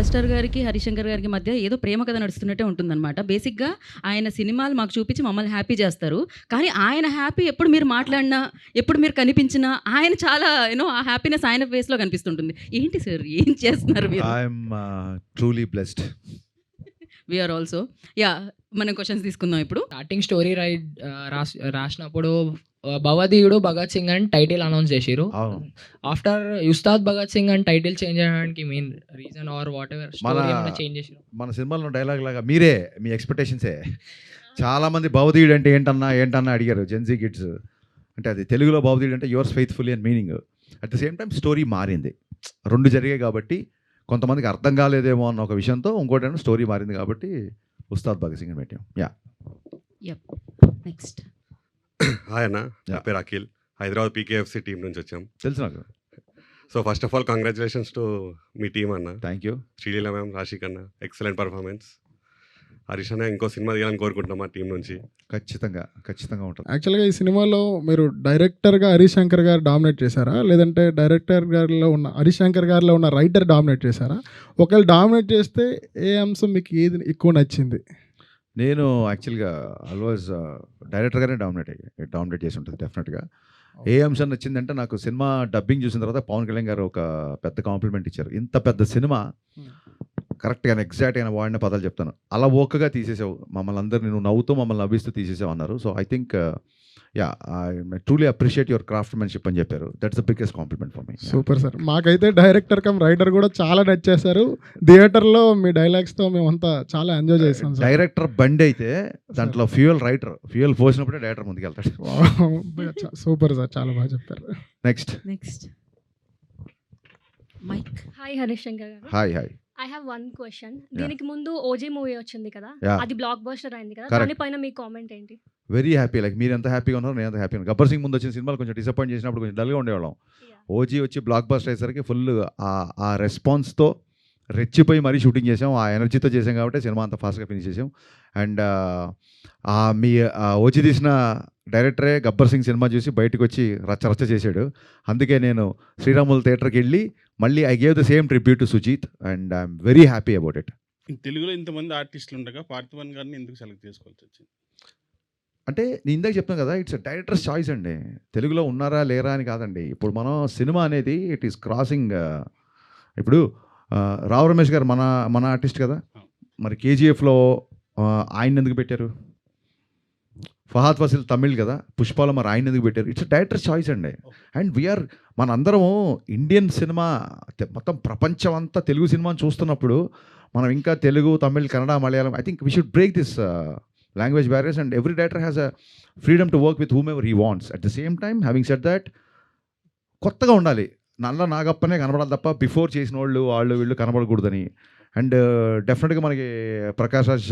Power star గారికి, హరిశంకర్ గారికి మధ్య ఏదో ప్రేమ కథ నడుస్తున్నట్టే ఉంటుందన్నమాట. బేసిక్‌గా ఆయన సినిమాలు మాకు చూపించి మమ్మల్ని హ్యాపీ చేస్తారు. కానీ ఆయన హ్యాపీ ఎప్పుడు మీరు మాట్లాడినా, ఎప్పుడు మీరు కనిపించినా ఆయన చాలా ఆ హ్యాపీనెస్ ఆయన ఫేస్‌లో కనిపిస్తుంటుంది. ఏంటి సార్ ఏం చేస్తున్నారు మీరు? I'm truly blessed. We are also. Yeah! మనం క్వెషన్స్ తీసుకుందాం ఇప్పుడు. స్టార్టింగ్ స్టోరీ రాసినప్పుడు భవధీయుడు భగత్ సింగ్ అని టైటిల్ అనౌన్స్ చేసిరు. అవును. ఆఫ్టర్ ఉస్తాద్ భగత్ సింగ్ అని టైటిల్ చేంజ్ చేయడానికి main reason or whatever story ఏమైనా చేంజ్ చేసిరు? మన సినిమాలో డైలాగ్ లాగా మీరే మీ ఎక్స్పెక్టేషన్సే. చాలామంది భవధీయుడు అంటే ఏంటన్నా అడిగారు జెన్జీ కిడ్స్. అంటే అది తెలుగులో భవధీయుడు అంటే యువర్స్ ఫెయిత్ఫుల్లీ అని meaning. At the same time story మారింది. రెండు జరిగాయి కాబట్టి కొంతమందికి అర్థం కాలేదేమో అన్న ఒక విషయంతో ఇంకోటి స్టోరీ మారింది కాబట్టి ఉస్తాద్ భగత్ సింగ్ పెట్టాం. యప్. నెక్స్ట్. హాయ్ అన్న, నా Yeah. పేరు అఖిల్. హైదరాబాద్ పీకేఎఫ్సి టీం నుంచి వచ్చాం. తెలుసు నాకు. So first of all congratulations to మీ టీమ్ అన్న. Thank you. Sreeleela ma'am, Rasik అన్న, ఎక్సలెంట్ పర్ఫార్మెన్స్. హరీష్ అన్న ఇంకో సినిమా తీయాలని కోరుకుంటున్నాం మా టీం నుంచి. ఖచ్చితంగా ఉంటుంది. యాక్చువల్గా ఈ సినిమాలో మీరు డైరెక్టర్గా హరిశంకర్ గారు డామినేట్ చేశారా, లేదంటే డైరెక్టర్ గారిలో ఉన్న హరిశంకర్ గారిలో ఉన్న రైటర్ డామినేట్ చేశారా? ఒకవేళ డామినేట్ చేస్తే ఏ అంశం మీకు ఏది ఎక్కువ నచ్చింది? నేను యాక్చువల్గా ఆల్వేస్ డైరెక్టర్గానే డామినేట్ చేసి ఉంటుంది డెఫినెట్గా. ఏ అంశం నచ్చిందంటే నాకు సినిమా డబ్బింగ్ చూసిన తర్వాత పవన్ కళ్యాణ్ గారు ఒక పెద్ద కాంప్లిమెంట్ ఇచ్చారు. ఇంత పెద్ద సినిమా కరెక్ట్గా ఎగ్జాక్ట్గా వాడిన పదాలు చెప్తాను, అలా ఓకగా తీసేసావు మమ్మల్ని అందరినీ, నువ్వు నవ్వుతూ మమ్మల్ని నవ్విస్తూ తీసేసావు అన్నారు. So I think I truly appreciate your craftsmanship అని చెప్పారు. That's the biggest compliment for me. Super sir. మాకైతే డైరెక్టర్ కమ్ రైటర్ కూడా చాలా నచ్చేశారు. థియేటర్లో మీ డైలాగ్స్తో మేమంతా చాలా ఎంజాయ్ చేసాం సార్. డైరెక్టర్ బండి అయితే దాంట్లో ఫ్యూయల్ పోసినప్పుడే డైరెక్టర్ ముందుకెళ్తాడు. సూపర్ సార్, చాలా బాగా చెప్పారు. నెక్స్ట్. మైక్. హాయ్ హరిశంకర్ గారు. Hi. I have one question. దీనికి ముందు ఓజీ మూవీ వచ్చింది కదా, Yeah. అది బ్లాక్ బస్టర్ అయింది కదా, Correct. దానిపైన మీ కామెంట్ ఏంటి? Very happy. లైక్ మీరు ఎంత హ్యాపీగా ఉన్నారో నేను ఎంత హ్యాపీగా. గబ్బర్ సింగ్ ముందు వచ్చిన సినిమాలు కొంచెం డిసప్పాయింట్ చేసినప్పుడు కొంచెం డల్గా ఉండేవాళ్ళం. ఓజీ వచ్చి బ్లాక్ బస్టర్ అయ్యేసరికి ఫుల్ ఆ రెస్పాన్స్తో రెచ్చిపోయి మరీ షూటింగ్ చేసాం. ఆ ఎనర్జీతో చేసాం కాబట్టి సినిమా అంత ఫాస్ట్గా ఫినిష్ చేసాం. అండ్ మీ ఓజీ తీసిన డైరెక్టరే గబ్బర్ సింగ్ సినిమా చూసి బయటకు వచ్చి రచ్చ చేశాడు. అందుకే నేను శ్రీరాములు థియేటర్కి వెళ్ళి మళ్ళీ I gave the same tribute to Sujeeth and I'm very happy about it. తెలుగులో ఇంతమంది ఆర్టిస్టులు ఉండగా పార్థివన్ గారిని ఎందుకు సెలెక్ట్ చేసుకోవాల్సి వచ్చింది? అంటే నేను ఇందాక చెప్తాను కదా, ఇట్స్ డైరెక్టర్స్ చాయిస్ అండి. తెలుగులో ఉన్నారా లేరా అని కాదండి. ఇప్పుడు మనం సినిమా అనేది ఇట్ ఈస్ క్రాసింగ్. ఇప్పుడు రావు రమేష్ గారు మన ఆర్టిస్ట్ కదా, మరి కేజీఎఫ్లో ఆయన ఎందుకు పెట్టారు? ఫహాద్ ఫాసిల్ తమిళ్ కదా, పుష్పాలో మరి ఆయన ఎందుకు పెట్టారు? ఇట్స్ డైరెక్టర్స్ చాయిస్ అండి. అండ్ వీఆర్ మనందరం ఇండియన్ సినిమా మొత్తం ప్రపంచం అంతా తెలుగు సినిమాని చూస్తున్నప్పుడు మనం ఇంకా Telugu, Tamil, Kannada, Malayalam, I think we should break this language barriers, and every director has a freedom to work with whomever he wants. At the same time, having said that, కొత్తగా ఉండాలి. నల్ల నాగప్పనే కనబడాలి తప్ప బిఫోర్ చేసిన వాళ్ళు వీళ్ళు కనబడకూడదని. అండ్ డెఫినెట్గా మనకి ప్రకాష్ రాజ్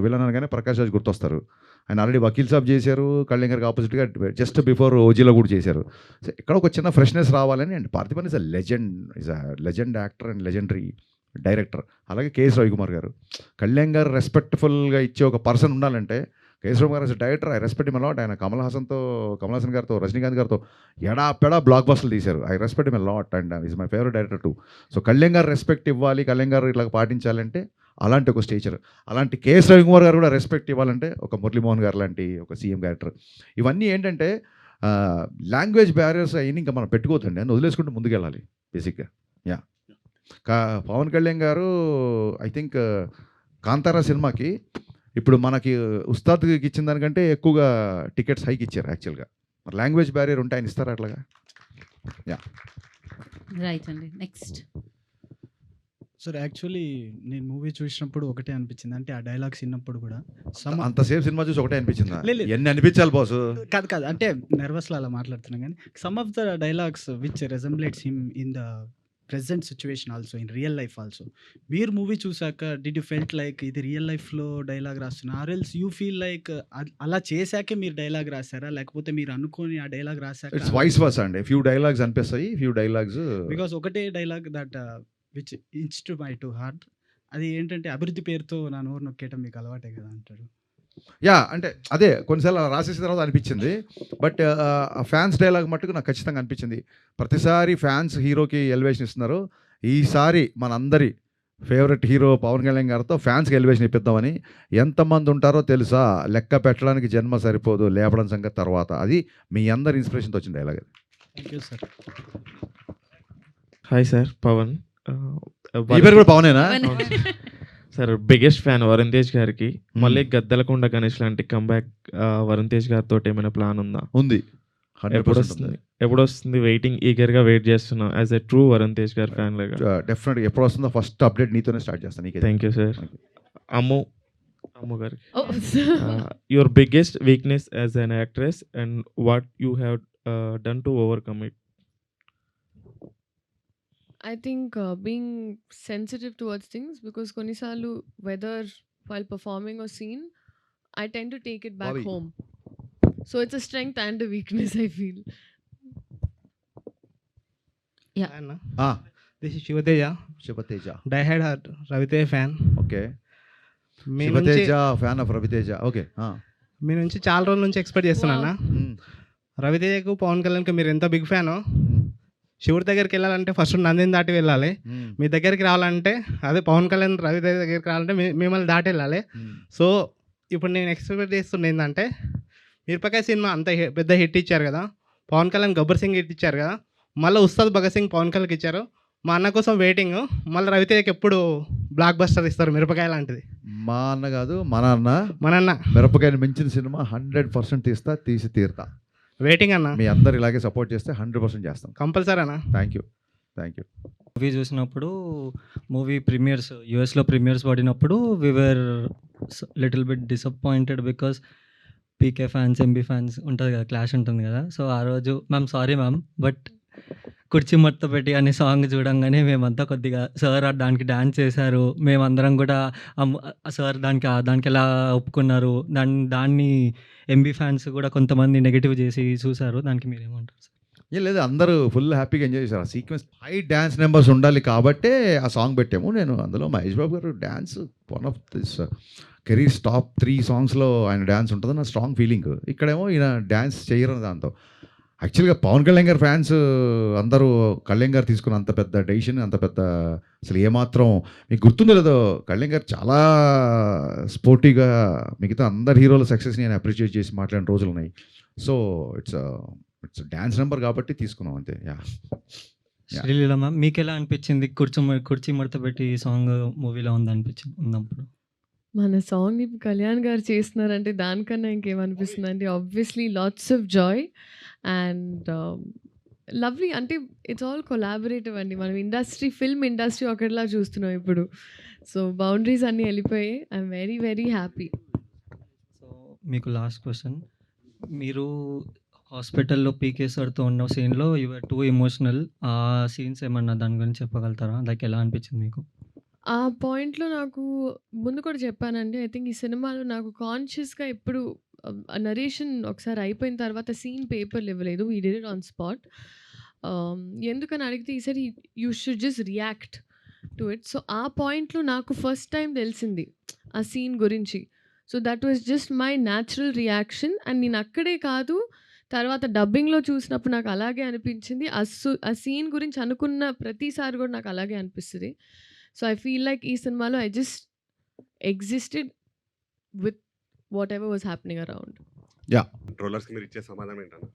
విలన్ అనగానే ప్రకాష్ రాజ్ గుర్తొస్తారు. ఆయన ఆల్రెడీ వకీల్ సాబ్ చేశారు, కళ్యాణ్ గారికి ఆపోజిట్గా జస్ట్ బిఫోర్ ఓజీలో కూడా చేశారు. సో ఇక్కడ ఒక చిన్న ఫ్రెష్నెస్ రావాలని. And Parthiban is a legend actor and legendary director. అలాగే కేఎస్ రవికుమార్ గారు, కళ్యాణ్ గారు రెస్పెక్ట్ఫుల్గా ఇచ్చే ఒక పర్సన్ ఉండాలంటే కేఎస్ రవికుమార్ గారు director I respect him a lot. ఆయన కమల్ హాసన్ గారితో, రజనీకాంత్ గారితో ఎడాపెడా బ్లాక్ బస్టర్లు తీశారు. I respect him a lot and is my favourite director two. So Kalyan గారు రెస్పెక్ట్ ఇవ్వాలి, కళ్యాణ్ గారు ఇట్లా పాటించాలంటే అలాంటి ఒక స్టేచర్. అలాంటి కేఎస్ రవికుమార్ గారు కూడా రెస్పెక్ట్ ఇవ్వాలంటే ఒక మురళీమోహన్ గారు లాంటి ఒక సీఎం క్యారెక్టర్. ఇవన్నీ ఏంటంటే లాంగ్వేజ్ బ్యారియర్స్ అయినా ఇంకా మనం పెట్టుకోవద్దండి, అని వదిలేసుకుంటూ ముందుకెళ్ళాలి బేసిక్గా. పవన్ కళ్యాణ్ గారు ఐ థింక్ కాంతారా సినిమాకి ఇప్పుడు మనకి ఉస్తాద్కి ఇచ్చిన దానికంటే ఎక్కువగా టికెట్స్ హైక్ ఇచ్చారు యాక్చువల్గా. మరి లాంగ్వేజ్ బ్యారియర్ ఉంటే ఆయన ఇస్తారా అట్లాగా? రైట్ అండి. నెక్స్ట్. సార్ యాక్చువల్లీ నేను మూవీ చూసినప్పుడు ఒకటే అనిపించింది, అంటే ఆ డైలాగ్స్ విన్నప్పుడు కూడా అంతసేపు సినిమా చూసి ఒకటే అనిపించిందా? లేదు. ఎన్ని అనిపించాలి బాసు? కాదు అంటే నర్వస్లో అలా మాట్లాడుతున్నాను, కానీ some of the dialogues which resemblates him in the present situation also, in real life also. మీరు మూవీ చూసాక డిడ్ యూ ఫెల్ట్ లైక్ ఇది రియల్ లైఫ్లో డైలాగ్ రాస్తున్నా, or else you feel like అలా చేశాకే మీరు డైలాగ్ రాశారా, లేకపోతే మీరు అనుకోని ఆ డైలాగ్ రాశాక? ఇట్స్ వైస్ వర్సా అండి. ఫ్యూ డైలాగ్స్ అనిపిస్తాయి, ఫ్యూ డైలాగ్స్ బికాస్ ఒకటే dialogue that which into my to heart, అది ఏంటంటే అభివృద్ధి పేరుతో నా నోరు నొక్కేయటం మీకు అలవాటే కదా అంటాడు. అంటే అదే కొన్నిసార్లు అలా రాసేసిన తర్వాత అనిపించింది. బట్ ఫ్యాన్స్ డైలాగ్ మట్టుకు నాకు ఖచ్చితంగా అనిపించింది. ప్రతిసారి ఫ్యాన్స్ హీరోకి ఎలివేషన్ ఇస్తున్నారు, ఈసారి మనందరి ఫేవరెట్ హీరో పవన్ కళ్యాణ్ గారితో ఫ్యాన్స్కి ఎలివేషన్ ఇప్పిద్దామని. ఎంతమంది ఉంటారో తెలుసా, లెక్క పెట్టడానికి జన్మ సరిపోదు, లేపడం సంగతి తర్వాత. అది మీ అందరి ఇన్స్పిరేషన్తో వచ్చిన dialogue. Thank you sir. Hi sir, Pavan. ఈ పేరు కూడా పవనేనా? Sir biggest fan Varun Tej గారికి. మళ్ళీ గద్దలకొండ గణేష్ లాంటి కంబ్యాక్ వరుణ్ తేజ్ గారితో ఏమైనా ప్లాన్ ఉందా? ఉంది. ఎప్పుడు వస్తుంది? వెయిటింగ్, ఈగర్గా వెయిట్ చేస్తున్నాం as a true Varun Tej గారి ఫ్యాన్ లాగా. డెఫినెట్గా ఎప్పుడు వస్తుందో ఫస్ట్ అప్డేట్ నీతోనే స్టార్ట్ చేస్తాను. Thank you sir. అమ్ము గారికి, your biggest weakness as an actress and what you have done to overcome it? I think being sensitive towards things, because konisalu whether while performing or scene, I tend to take it back Bobby. home. So it's a strength and a weakness, I feel. This is Shivateja, Shivateja, డైహెడ్ Raviteja fan. Okay. మీ Shivateja fan of Raviteja. Okay. మీ నుంచి చాలా రోజుల నుంచి expect చేస్తున్నా. రవితేజకు పవన్ కళ్యాణ్కి మీరు ఎంత బిగ్ ఫ్యానో, శివుడి దగ్గరికి వెళ్ళాలంటే ఫస్ట్ నందిని దాటి వెళ్ళాలి. మీ దగ్గరికి రావాలంటే, అదే పవన్ కళ్యాణ్ రవితేజ దగ్గరికి రావాలంటే మిమ్మల్ని దాటి వెళ్ళాలి. సో ఇప్పుడు నేను ఎక్స్పెక్ట్ చేస్తున్నా ఏంటంటే, మిరపకాయ సినిమా అంత పెద్ద హిట్ ఇచ్చారు కదా, పవన్ కళ్యాణ్ గబ్బర్ సింగ్ హిట్ ఇచ్చారు కదా, మళ్ళీ ఉస్తాద్ భగత్ సింగ్ పవన్ కళ్యాణ్కి ఇచ్చారు. మా అన్న కోసం వెయిటింగ్. మళ్ళీ రవితేజకి ఎప్పుడు బ్లాక్ బస్టర్ ఇస్తారు మిరపకాయ లాంటిది. మా అన్న కాదు, మన అన్న మిరపకాయని మించిన సినిమా 100% తీసి తీరుతా. వెయిటింగ్ అన్న. మీ అందరు ఇలాగే సపోర్ట్ చేస్తే 100% చేస్తాం. కంపల్సరీ అన్న. Thank you. మూవీ చూసినప్పుడు, మూవీ ప్రీమియర్స్ యూఎస్లో ప్రీమియర్స్ పడినప్పుడు we are little bit disappointed because PK fans, MB fans ఉంటుంది కదా, క్లాష్ ఉంటుంది కదా. సో ఆ రోజు మ్యామ్ సారీ మ్యామ్, బట్ కుర్చీ మడత పెట్టి అనే సాంగ్ చూడంగానే మేమంతా కొద్దిగా, సార్ దానికి డ్యాన్స్ చేశారు, మేమందరం కూడా సార్ దానికి ఎలా ఒప్పుకున్నారు, దాన్ని ఎంబీ ఫ్యాన్స్ కూడా కొంతమంది నెగిటివ్ చేసి చూశారు. దానికి మీరేమంటారు సార్? ఏం లేదు, అందరూ ఫుల్ హ్యాపీగా ఎంజాయ్ చేశారు. ఆ సీక్వెన్స్ 5 డ్యాన్స్ నెంబర్స్ ఉండాలి కాబట్టే ఆ సాంగ్ పెట్టాము. నేను అందులో మహేష్ బాబు గారు dance one of this careers top 3 సాంగ్స్లో ఆయన డ్యాన్స్ ఉంటుంది నా స్ట్రాంగ్ ఫీలింగ్. ఇక్కడేమో ఈయన డ్యాన్స్ చేయరు దాంతో. యాక్చువల్గా పవన్ కళ్యాణ్ గారి ఫ్యాన్స్ అందరూ కళ్యాణ్ గారు తీసుకున్న అంత పెద్ద డెసిషన్, అంత పెద్ద అసలు ఏమాత్రం మీకు గుర్తుందో లేదో, కళ్యాణ్ గారు చాలా స్పోర్టివ్గా మిగతా అందరు హీరోల సక్సెస్ని నేను అప్రిషియేట్ చేసి మాట్లాడిన రోజులు ఉన్నాయి. సో ఇట్స్ డ్యాన్స్ నెంబర్ కాబట్టి తీసుకున్నాం అంతే. శ్రీలీల మ్యామ్, మీకు ఎలా అనిపించింది కుర్చీ మడత పెట్టి సాంగ్ మూవీలో ఉన్నప్పుడు? మన సాంగ్ ఇప్పుడు కళ్యాణ్ గారు చేస్తున్నారంటే దానికన్నా ఇంకేమనిపిస్తుంది అండి, obviously lots of Joy and lovely. అంటే ఇట్స్ ఆల్ కొలాబరేటివ్ అండి. మనం ఫిల్మ్ ఇండస్ట్రీ ఒకటిలా చూస్తున్నాం ఇప్పుడు. సో బౌండరీస్ అన్నీ వెళ్ళిపోయాయి. I'm very very happy. So మీకు లాస్ట్ క్వశ్చన్, మీరు హాస్పిటల్లో పీకే సార్తో ఉన్న సీన్లో యువర్ టూ ఎమోషనల్. ఆ సీన్స్ ఏమన్నా దాని గురించి చెప్పగలుగుతారా? లైక్ ఎలా అనిపించింది మీకు? ఆ పాయింట్‌లో నాకు ముందు కూడా చెప్పానండి. ఐ థింక్ ఈ సినిమాలో నాకు కాన్షియస్‌గా ఎప్పుడు నరేషన్ ఒకసారి అయిపోయిన తర్వాత సీన్ పేపర్‌లు ఇవ్వలేదు. We did it on spot. ఎందుకని అడిగితే ఈసారి you should just react to it. So ఆ పాయింట్‌లో నాకు ఫస్ట్ టైం తెలిసింది ఆ సీన్ గురించి. So that was just my natural reaction. And నేను అక్కడే కాదు, తర్వాత డబ్బింగ్‌లో చూసినప్పుడు నాకు అలాగే అనిపించింది. ఆ సీన్ గురించి అనుకున్న ప్రతిసారి కూడా నాకు అలాగే అనిపిస్తది. సో ఐ ఫీల్ లైక్ ఈ సినిమాలో I just existed with whatever was happening around. ట్రోలర్స్కి మీరు ఇచ్చే సమాధానం ఏంటన్నా?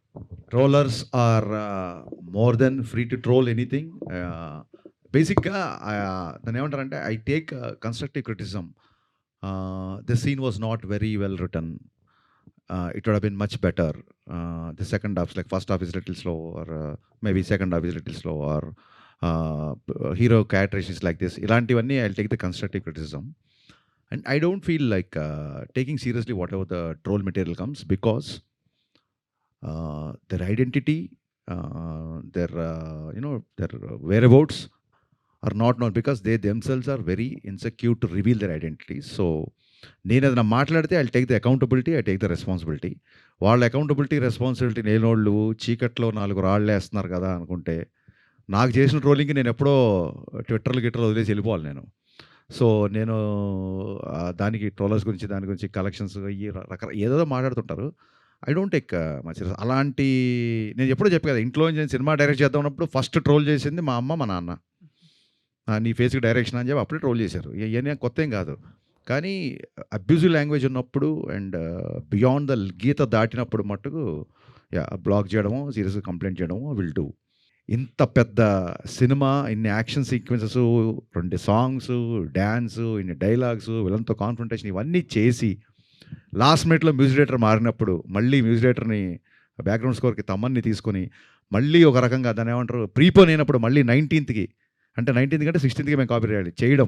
Trollers are more than free to troll anything. బేసిక్గా దాన్ని ఏమంటారంటే I take constructive criticism. The scene was not very well return. It would have been much better. The second half, like first half is little slow, or maybe second half is little slow, or hero characterizations like this. Ilantivani, I'll take the constructive criticism. And I don't feel like taking seriously whatever the troll material comes, because their identity, their whereabouts are not known, because they themselves are very insecure to reveal their identities. So నేను ఏదైనా మాట్లాడితే I take the accountability, I take the responsibility. వాళ్ళ accountability responsibility లేనోళ్ళు చీకట్లో 4 రాళ్ళు వేస్తున్నారు కదా అనుకుంటే, నాకు చేసిన ట్రోలింగ్కి నేను ఎప్పుడో ట్విట్టర్లు వదిలేసి వెళ్ళిపోవాలి నేను. సో నేను దానికి ట్రోలర్స్ గురించి, దాని గురించి కలెక్షన్స్ ఏదో మాట్లాడుతుంటారు. I don't take much. అలాంటి నేను ఎప్పుడో చెప్పాను కదా, ఇంట్లో నేను సినిమా డైరెక్ట్ చేద్దాం ఉన్నప్పుడు ఫస్ట్ ట్రోల్ చేసింది మా అమ్మ, మా నాన్న. నీ ఫేస్కి డైరెక్షన్ అని చెప్పి అప్పుడే ట్రోల్ చేశారు. ఇవన్నీ కొత్త ఏం కాదు. కానీ అబ్యూజివ్ లాంగ్వేజ్ ఉన్నప్పుడు అండ్ బియాండ్ ద గీత దాటినప్పుడు మట్టుకు బ్లాక్ చేయడము, సీరియస్గా కంప్లైంట్ చేయడము విల్ డూ. ఇంత పెద్ద సినిమా, ఇన్ని యాక్షన్ సీక్వెన్సెస్, 2 సాంగ్స్, డ్యాన్స్, ఇన్ని డైలాగ్స్, వీళ్ళంతా కాన్ఫ్రంటేషన్ ఇవన్నీ చేసి లాస్ట్ మినిట్లో మ్యూజిక్ డైరెక్టర్ మారినప్పుడు మళ్ళీ మ్యూజిక్ డైరెక్టర్ని బ్యాక్గ్రౌండ్ స్కోర్కి తమన్ని తీసుకొని మళ్ళీ ఒక రకంగా దాన్ని ఏమంటారు ప్రీపోన్ అయినప్పుడు మళ్ళీ 19th అంటే 16th మేము కాపీ చేయడం,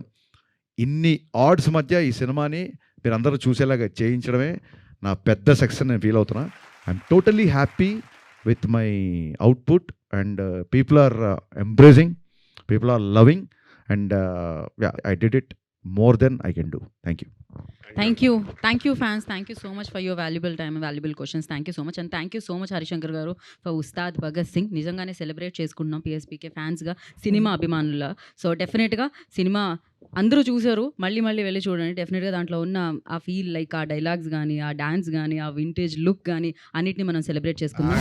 ఇన్ని ఆడ్స్ మధ్య ఈ సినిమాని మీరు అందరూ చూసేలాగా చేయించడమే నా పెద్ద సక్సెస్ నేను ఫీల్ అవుతున్నా. I'm totally happy with my output and people are embracing, people are loving and I did it more than I can do. Thank you. Thank you fans, thank you so much for your valuable time and valuable questions. Thank you so much, and thank you so much Harishankar గారు for Ustaad Bhagat Singh. నిజంగానే celebrate చేసుకుంటున్నాం PSPK ఫ్యాన్స్గా, cinema అభిమానుల. So డెఫినెట్గా cinema అందరూ చూసారు, మళ్ళీ వెళ్ళి చూడండి. డెఫినెట్గా దాంట్లో ఉన్న ఆ ఫీల్, లైక్ ఆ డైలాగ్స్ కానీ, ఆ డాన్స్ కానీ, ఆ వింటేజ్ లుక్ కానీ అన్నిటిని మనం సెలబ్రేట్ చేసుకుందాం.